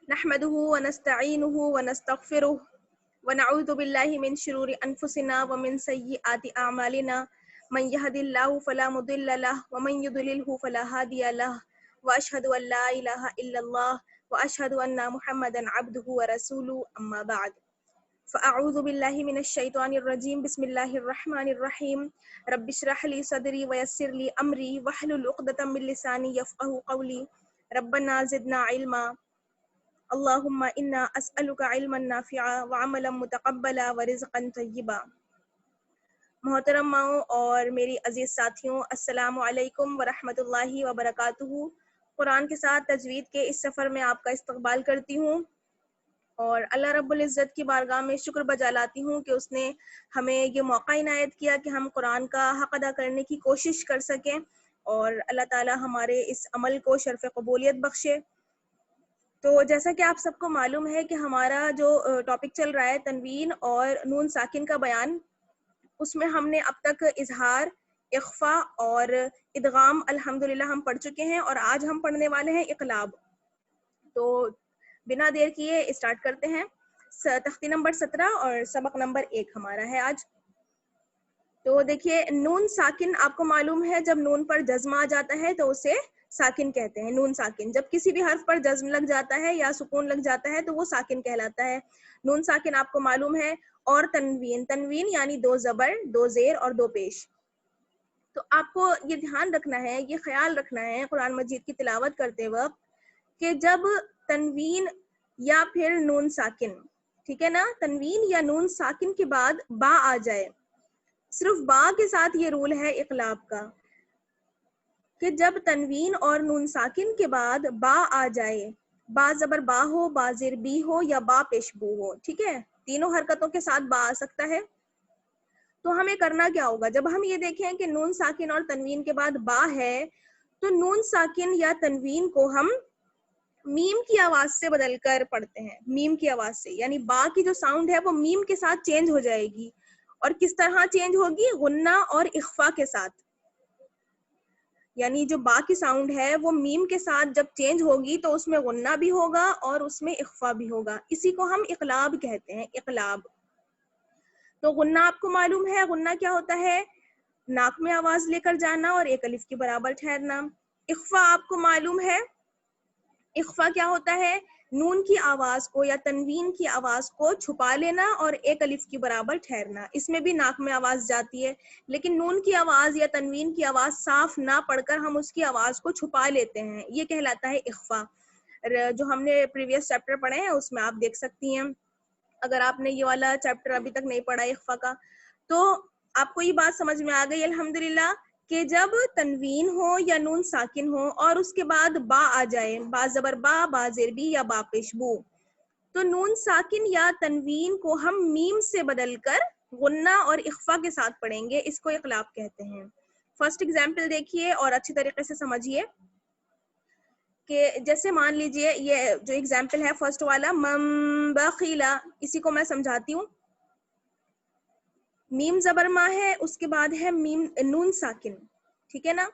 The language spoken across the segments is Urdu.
نحمده ونستعينه ونستغفره ونعوذ بالله من شرور أنفسنا ومن سيئات أعمالنا من يهد الله فلا مضل له ومن يضلله فلا هادي له وأشهد أن لا إله إلا الله وأشهد أن محمدا عبده ورسوله أما بعد فأعوذ بالله من الشيطان الرجيم بسم الله الرحمن الرحيم رب اشرح لي صدري ويسر لي أمري واحلل عقدة من لساني يفقهوا قولي ربنا زدنا علما اللہم انا اسألک علما نافعا وعملا متقبلا ورزقا طیبا۔ محترم ماؤں اور میری عزیز ساتھیوں، السلام علیکم ورحمۃ اللہ وبرکاتہ۔ قرآن کے ساتھ تجوید کے اس سفر میں آپ کا استقبال کرتی ہوں اور اللہ رب العزت کی بارگاہ میں شکر بجا لاتی ہوں کہ اس نے ہمیں یہ موقع عنایت کیا کہ ہم قرآن کا حق ادا کرنے کی کوشش کر سکیں، اور اللہ تعالی ہمارے اس عمل کو شرف قبولیت بخشے۔ تو جیسا کہ آپ سب کو معلوم ہے کہ ہمارا جو ٹاپک چل رہا ہے تنوین اور نون ساکن کا بیان، اس میں ہم نے اب تک اظہار، اخفا اور ادغام الحمدللہ ہم پڑھ چکے ہیں، اور آج ہم پڑھنے والے ہیں اقلاب۔ تو بنا دیر کیے اسٹارٹ کرتے ہیں۔ تختی نمبر 17 اور سبق نمبر 1 ہمارا ہے آج۔ تو دیکھیے، نون ساکن آپ کو معلوم ہے جب نون پر جزم آ جاتا ہے تو اسے ساکن کہتے ہیں۔ نون ساکن جب کسی بھی حرف پر جزم لگ جاتا ہے یا سکون لگ جاتا ہے تو وہ ساکن کہلاتا ہے۔ نون ساکن آپ کو معلوم ہے۔ اور تنوین، تنوین یعنی 2 زبر، 2 زیر اور 2 پیش۔ تو آپ کو یہ دھیان رکھنا ہے، یہ خیال رکھنا ہے قرآن مجید کی تلاوت کرتے وقت کہ جب تنوین یا پھر نون ساکن، ٹھیک ہے نا، تنوین یا نون ساکن کے بعد با آ جائے، صرف با کے ساتھ یہ رول ہے اقلاب کا کہ جب تنوین اور نون ساکن کے بعد با آ جائے، با زبر با ہو، با زیر بی ہو یا با پیش بو ہو، ٹھیک ہے، تینوں حرکتوں کے ساتھ با آ سکتا ہے۔ تو ہمیں کرنا کیا ہوگا؟ جب ہم یہ دیکھیں کہ نون ساکن اور تنوین کے بعد با ہے تو نون ساکن یا تنوین کو ہم میم کی آواز سے بدل کر پڑھتے ہیں۔ میم کی آواز سے، یعنی با کی جو ساؤنڈ ہے وہ میم کے ساتھ چینج ہو جائے گی۔ اور کس طرح چینج ہوگی؟ غنہ اور اخفا کے ساتھ، یعنی جو با کی ساؤنڈ ہے وہ میم کے ساتھ جب چینج ہوگی تو اس میں غنہ بھی ہوگا اور اس میں اخفا بھی ہوگا۔ اسی کو ہم اقلاب کہتے ہیں، اقلاب۔ تو غنہ آپ کو معلوم ہے، غنہ کیا ہوتا ہے؟ ناک میں آواز لے کر جانا اور ایک الف کے برابر ٹھہرنا۔ اخفا آپ کو معلوم ہے، اخفا کیا ہوتا ہے؟ نون کی آواز کو یا تنوین کی آواز کو چھپا لینا اور ایک الف کی برابر ٹھہرنا۔ اس میں بھی ناک میں آواز جاتی ہے، لیکن نون کی آواز یا تنوین کی آواز صاف نہ پڑھ کر ہم اس کی آواز کو چھپا لیتے ہیں، یہ کہلاتا ہے اخفا۔ جو ہم نے پریویس چیپٹر پڑھے ہیں اس میں آپ دیکھ سکتی ہیں، اگر آپ نے یہ والا چیپٹر ابھی تک نہیں پڑھا اخفا کا تو آپ کو یہ بات سمجھ میں آ گئی الحمدللہ کہ جب تنوین ہو یا نون ساکن ہو اور اس کے بعد با آ جائے، با زبر با، با زیر بی یا با پیش بو، تو نون ساکن یا تنوین کو ہم میم سے بدل کر غنہ اور اخفا کے ساتھ پڑھیں گے، اس کو اقلاب کہتے ہیں۔ فرسٹ ایگزامپل دیکھیے اور اچھی طریقے سے سمجھیے کہ جیسے مان لیجئے یہ جو ایگزامپل ہے فرسٹ والا، من بخیلا، اسی کو میں سمجھاتی ہوں۔ میم زبر ما ہے، اس کے بعد ہے میم نون ساکن، ٹھیک ہے نا۔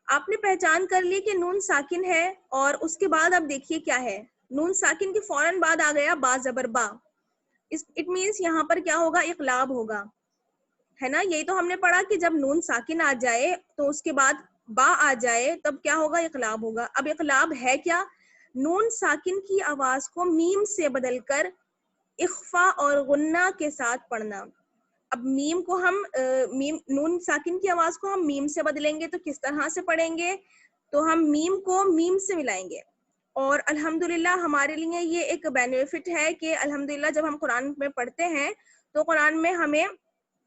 آپ نے پہچان کر لی کہ نون ساکن ہے، اور اس کے بعد اب دیکھیے کیا ہے، نون ساکن کے فوراً بعد آ گیا با زبر با، اٹ مینس یہاں پر کیا ہوگا؟ اقلاب ہوگا، ہے نا۔ یہی تو ہم نے پڑھا کہ جب نون ساکن آ جائے تو اس کے بعد با آ جائے تب کیا ہوگا؟ اقلاب ہوگا۔ اب اقلاب ہے کیا؟ نون ساکن کی آواز کو میم سے بدل کر اخفا اور غنہ کے ساتھ پڑھنا۔ اب میم کو ہم نون ساکن کی آواز کو ہم میم سے بدلیں گے تو کس طرح سے پڑھیں گے؟ تو ہم میم کو میم سے ملائیں گے، اور الحمدللہ ہمارے لیے یہ ایک بینیفٹ ہے کہ الحمدللہ جب ہم قرآن میں پڑھتے ہیں تو قرآن میں ہمیں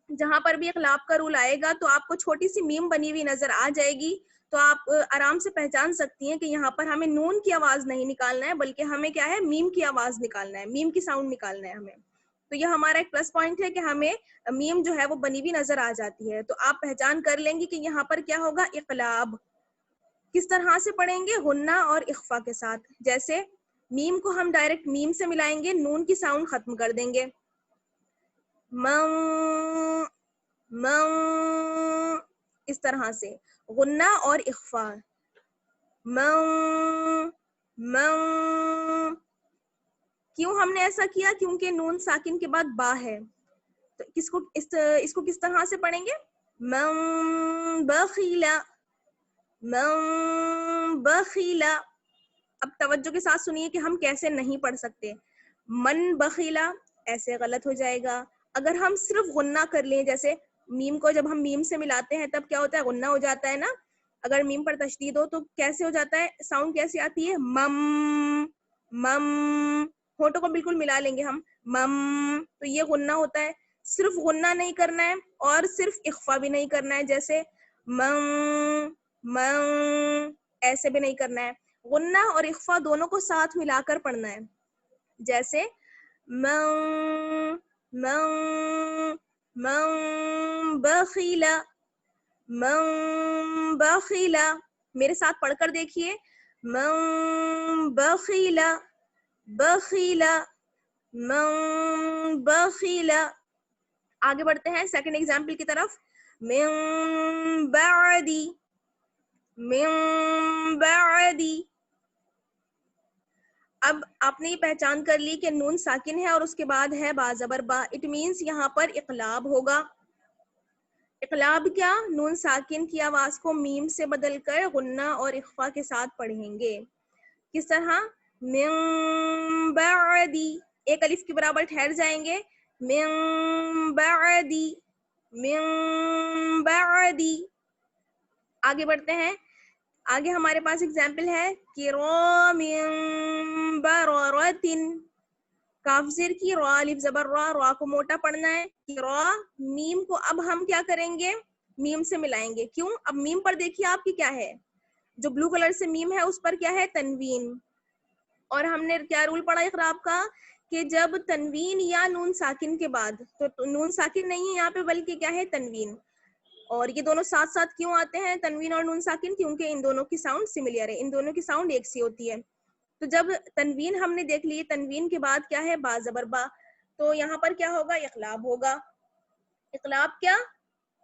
جہاں پر بھی اقلاب کا رول آئے گا تو آپ کو چھوٹی سی میم بنی ہوئی نظر آ جائے گی، تو آپ آرام سے پہچان سکتی ہیں کہ یہاں پر ہمیں نون کی آواز نہیں نکالنا ہے بلکہ ہمیں کیا ہے، میم کی آواز نکالنا ہے، میم کی ساؤنڈ نکالنا ہے ہمیں. تو یہ ہمارا ایک پلس پوائنٹ ہے کہ ہمیں میم جو ہے وہ بنی ہوئی نظر آ جاتی ہے. تو آپ پہچان کر لیں گی کہ یہاں پر کیا ہوگا، اقلاب. کس طرح سے پڑھیں گے، غنہ اور اخفا کے ساتھ. جیسے میم کو ہم ڈائریکٹ میم سے ملائیں گے، نون کی ساؤنڈ ختم کر دیں گے. من من اس طرح سے غنہ اور اخفا. من من کیوں ہم نے ایسا کیا، کیونکہ نون ساکن کے بعد با ہے. تو اس کو کس طرح سے پڑھیں گے، من بخیلا من بخیلا. اب توجہ کے ساتھ سنیے کہ ہم کیسے نہیں پڑھ سکتے. من بخیلا ایسے غلط ہو جائے گا. اگر ہم صرف غنہ کر لیں، جیسے میم کو جب ہم میم سے ملاتے ہیں تب کیا ہوتا ہے، غنہ ہو جاتا ہے نا. اگر میم پر تشدید ہو تو کیسے ہو جاتا ہے، ساؤنڈ کیسی آتی ہے، مم مم. ہونٹوں کو بالکل ملا لیں گے ہم، مم. تو یہ غنہ ہوتا ہے. صرف غنہ نہیں کرنا ہے اور صرف اخفا بھی نہیں کرنا ہے، جیسے من من ایسے بھی نہیں کرنا ہے. غنہ اور اخفا دونوں کو ساتھ ملا کر پڑھنا ہے. جیسے من من من بخیلا من بخیلا. میرے ساتھ پڑھ کر دیکھیے، من بخیلا بخیلا من بخیلا. آگے بڑھتے ہیں سیکنڈ ایگزامپل کی طرف. من بعدی من بعدی. اب آپ نے یہ پہچان کر لی کہ نون ساکن ہے اور اس کے بعد ہے با زبر با. اٹ مینس یہاں پر اقلاب ہوگا. اقلاب کیا، نون ساکن کی آواز کو میم سے بدل کر غنہ اور اخفا کے ساتھ پڑھیں گے. کس طرح، من بعدی، ایک الف کے برابر ٹھہر جائیں گے، من بعدی من بعدی. آگے بڑھتے ہیں. آگے ہمارے پاس اگزامپل ہے کرام بررۃ. کاف زیر کی را، الف زبر را، را کو موٹا پڑھنا ہے. را میم کو اب ہم کیا کریں گے، میم سے ملائیں گے. کیوں، اب میم پر دیکھیے آپ کی کیا ہے، جو بلو کلر سے میم ہے اس پر کیا ہے، تنوین. اور ہم نے کیا رول پڑھا اقراب کا، کہ جب تنوین یا نون ساکن کے بعد، تو نون ساکن نہیں ہے یہاں پہ بلکہ کیا ہے، تنوین. اور یہ دونوں ساتھ ساتھ کیوں آتے ہیں، تنوین اور نون ساکن، کیونکہ ان دونوں کی ساؤنڈ سملر ہے، ان دونوں کی ساؤنڈ ایک سی ہوتی ہے. تو جب تنوین ہم نے دیکھ لی، تنوین کے بعد کیا ہے، با زبر با، تو یہاں پر کیا ہوگا، اقلاب ہوگا. اقلاب کیا،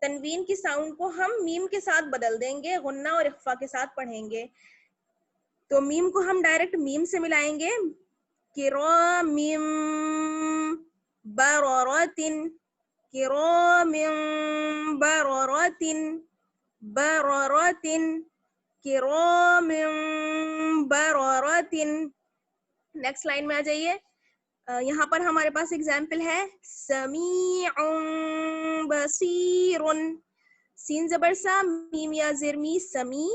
تنوین کی ساؤنڈ کو ہم میم کے ساتھ بدل دیں گے، غنہ اور اخفا کے ساتھ پڑھیں گے. تو میم کو ہم ڈائریکٹ میم سے ملائیں گے، کرام بررۃ کرام بررۃ بررۃ کرام بررۃ. نیکسٹ لائن میں آ جائیے. یہاں پر ہمارے پاس اگزامپل ہے سمیع بصیر. سین زبر سا، میم یا زیر می، سمی.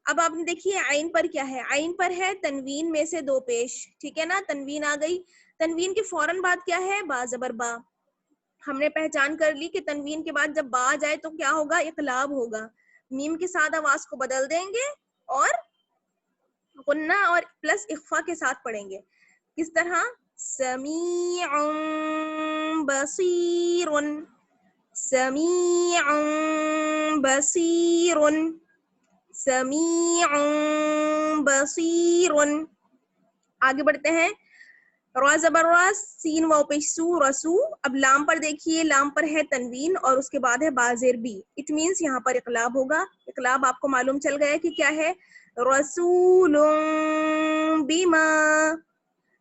اب آپ نے دیکھیے عین پر کیا ہے، عین پر ہے تنوین میں سے دو پیش، ٹھیک ہے نا، تنوین آ گئی. تنوین کے فوراً بعد کیا ہے، با زبر با. ہم نے پہچان کر لی کہ تنوین کے بعد جب با آ جائے تو کیا ہوگا، اقلاب ہوگا. میم کے ساتھ آواز کو بدل دیں گے اور غنہ اور پلس اخفا کے ساتھ پڑھیں گے. کس طرح، سمیع بصیر سمیع بصیر سمیع بصیر. آگے بڑھتے ہیں. را زبر را، سین واو پیش سو، رسو. اب لام پر دیکھیے، لام پر ہے تنوین اور اس کے بعد ہے با زیر بی. اٹ مینس یہاں پر اقلاب ہوگا. اقلاب آپ کو معلوم چل گیا کہ کیا ہے، رسول بما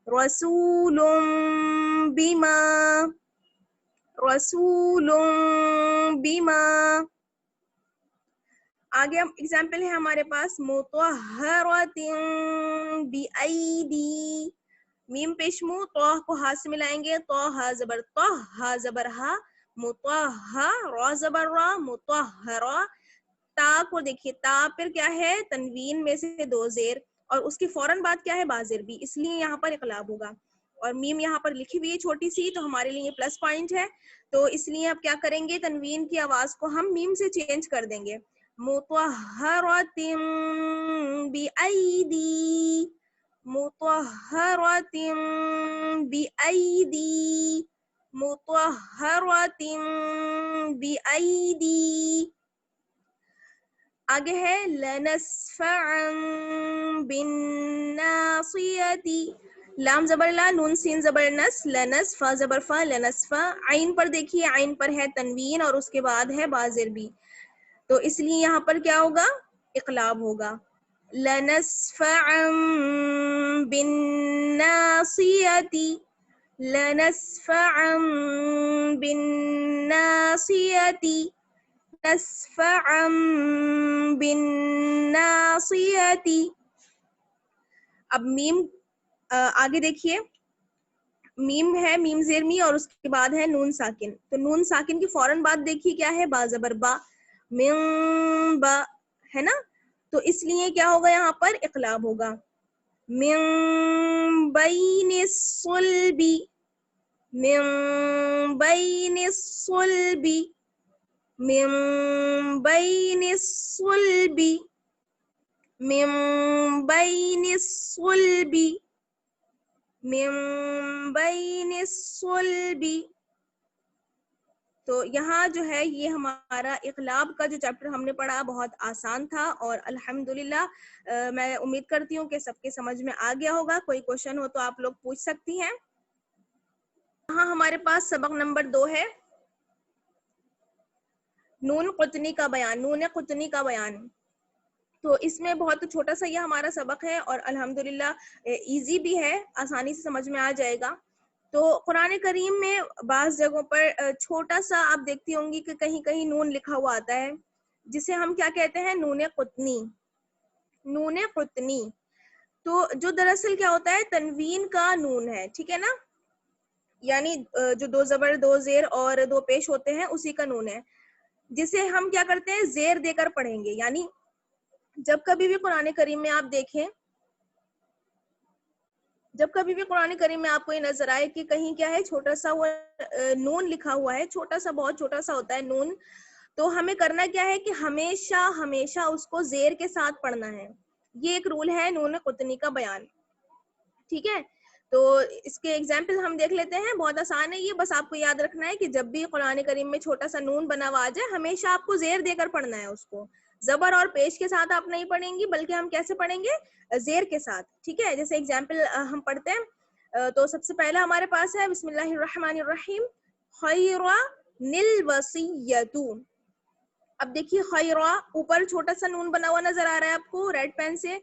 رسول بما رسول بما. آگے ہم ایگزامپل ہے ہمارے پاس مطہرۃ بأیدی. میم پیشمو، تو کو ہا سے ملائیں گے، تو ہا زبر تو، ہا زبر ہا، مطہا، را زبر را، مطہرا. تا کو دیکھیے، تا پر کیا ہے، تنوین میں سے دو زیر اور اس کے فوراً بعد کیا ہے با زیر بی، اس لیے یہاں پر اقلاب ہوگا. اور میم یہاں پر لکھی ہوئی ہے چھوٹی سی، تو ہمارے لیے پلس پوائنٹ ہے. تو اس لیے اب کیا کریں گے، تنوین کی آواز کو ہم میم سے چینج کر دیں گے. مطہرۃ بِأَیْدِی، مطہرۃ بِأَیْدِی، مطہرۃ بِأَیْدِی. آگے ہے لنسفعا بالناصیۃ، لام زبر لا، نون سین زبر نس، لنس فا زبر فا، لنسفا. عین پر دیکھیے، عین پر ہے تنوین اور اس کے بعد ہے با زیر بی، تو اس لیے یہاں پر کیا ہوگا، اقلاب ہوگا. لنسفعا بالناصیۃ، لنسفعا بالناصیۃ، نسفعا بالناصیۃ. اب میم آگے دیکھیے، میم ہے میم زیر می اور اس کے بعد ہے نون ساکن. تو نون ساکن کی فوراً بعد دیکھیے کیا ہے، با زبر با، من با ہے نا. تو اس لیے کیا ہوگا، یہاں پر اقلاب ہوگا. من بین الصلب، من بین الصلب، من بین الصلب، من بین الصلب، من بین الصلب. تو یہاں جو ہے یہ ہمارا اقلاب کا جو چیپٹر ہم نے پڑھا بہت آسان تھا، اور الحمدللہ میں امید کرتی ہوں کہ سب کے سمجھ میں آ گیا ہوگا. کوئی کوشچن ہو تو آپ لوگ پوچھ سکتی ہیں. یہاں ہمارے پاس سبق نمبر 2 ہے، نون قطنی کا بیان، نون قطنی کا بیان. تو اس میں بہت چھوٹا سا یہ ہمارا سبق ہے اور الحمدللہ ایزی بھی ہے، آسانی سے سمجھ میں آ جائے گا. تو قرآن کریم میں بعض جگہوں پر چھوٹا سا آپ دیکھتی ہوں گی کہ کہیں کہیں نون لکھا ہوا آتا ہے، جسے ہم کیا کہتے ہیں، نون قطنی. نون قطنی تو جو دراصل کیا ہوتا ہے، تنوین کا نون ہے، ٹھیک ہے نا، یعنی جو 2 زبر 2 زیر اور 2 پیش ہوتے ہیں اسی کا نون ہے، جسے ہم کیا کرتے ہیں، زیر دے کر پڑھیں گے. یعنی جب کبھی بھی قرآن کریم میں آپ دیکھیں، جب کبھی بھی قرآن کریم میں آپ کو یہ نظر آئے کہ کہیں کیا ہے، چھوٹا سا وہ نون لکھا ہوا ہے، چھوٹا سا، بہت چھوٹا سا ہوتا ہے نون، تو ہمیں کرنا کیا ہے کہ ہمیشہ ہمیشہ اس کو زیر کے ساتھ پڑھنا ہے. یہ ایک رول ہے نون قطنی کا بیان، ٹھیک ہے. تو اس کے ایگزامپل ہم دیکھ لیتے ہیں، بہت آسان ہے یہ، بس آپ کو یاد رکھنا ہے کہ جب بھی قرآن کریم میں چھوٹا سا نون بنا ہوا آ جائے، ہمیشہ آپ کو زیر دے کر پڑھنا ہے اس کو. زبر اور پیش کے ساتھ آپ نہیں پڑھیں گی، بلکہ ہم کیسے پڑھیں گے، زیر کے ساتھ، ٹھیک ہے. جیسے ایگزامپل ہم پڑھتے ہیں، تو سب سے پہلا ہمارے پاس ہے بسم اللہ الرحمن الرحیم، خیر الوصیۃ. اب دیکھیے خیرہ، اوپر چھوٹا سا نون بنا ہوا نظر آ رہا ہے آپ کو ریڈ پین سے،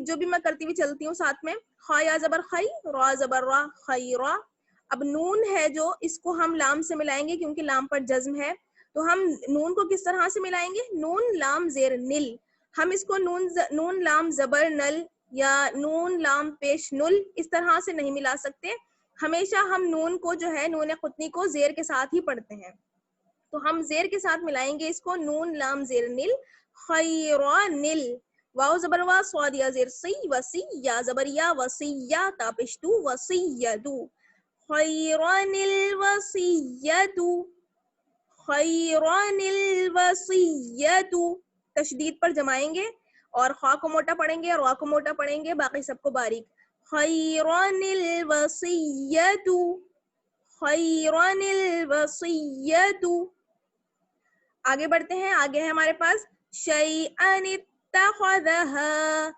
جو بھی میں کرتی ہوئی چلتی ہوں ساتھ میں، خا زبر خی، را زبر را، خیرہ. اب نون ہے جو، اس کو ہم لام سے ملائیں گے کیونکہ لام پر جزم ہے. تو ہم نون کو کس طرح سے ملائیں گے، نون لام زیر نل. ہم اس کو نون لام زبر نل یا نون لام پیش نل اس طرح سے نہیں ملا سکتے. ہمیشہ ہم نون کو جو ہے، نون قطنی کو زیر کے ساتھ ہی پڑھتے ہیں. تو ہم زیر کے ساتھ ملائیں گے اس کو، نون لام زیر نل، خیرانل. واو زبر وا، صاد یا زیر سی، وسی یا زبر یا، وسیہ تا پشتو، وسیدو، خیرانل وسیدو، خیرانل وسیدو. تشدید پر جمائیں گے اور خا کو موٹا پڑھیں گے اور وا کو موٹا پڑھیں گے، باقی سب کو باریک. خیرانل وسیدو، خیران الوصیۃ. آگے بڑھتے ہیں، آگے ہے ہمارے پاس شیئن اتخذھا،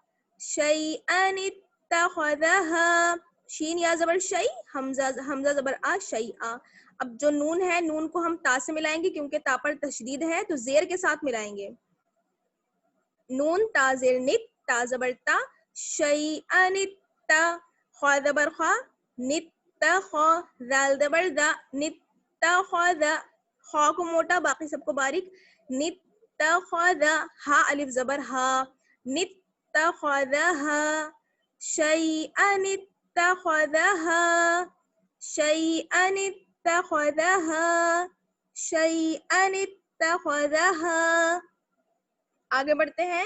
شیئن اتخذھا، شین یا زبر شی، حمزہ زبر آ، شیئا. اب جو نون ہے، نون کو ہم تا سے ملائیں گے کیونکہ تا پر تشدید ہے، تو زیر کے ساتھ ملائیں گے. نون تا زیر نت، تا زبر تا، شیئن التا، خا زبر خا، نت خا، ذال زبر ذا، نتخذ، خا کو موٹا باقی سب کو باریک، نتخذ، ہا الف زبر ہا، نتخذھا، شیئن اتخذھا، شیئن اتخذھا، شیئن اتخذھا. آگے بڑھتے ہیں،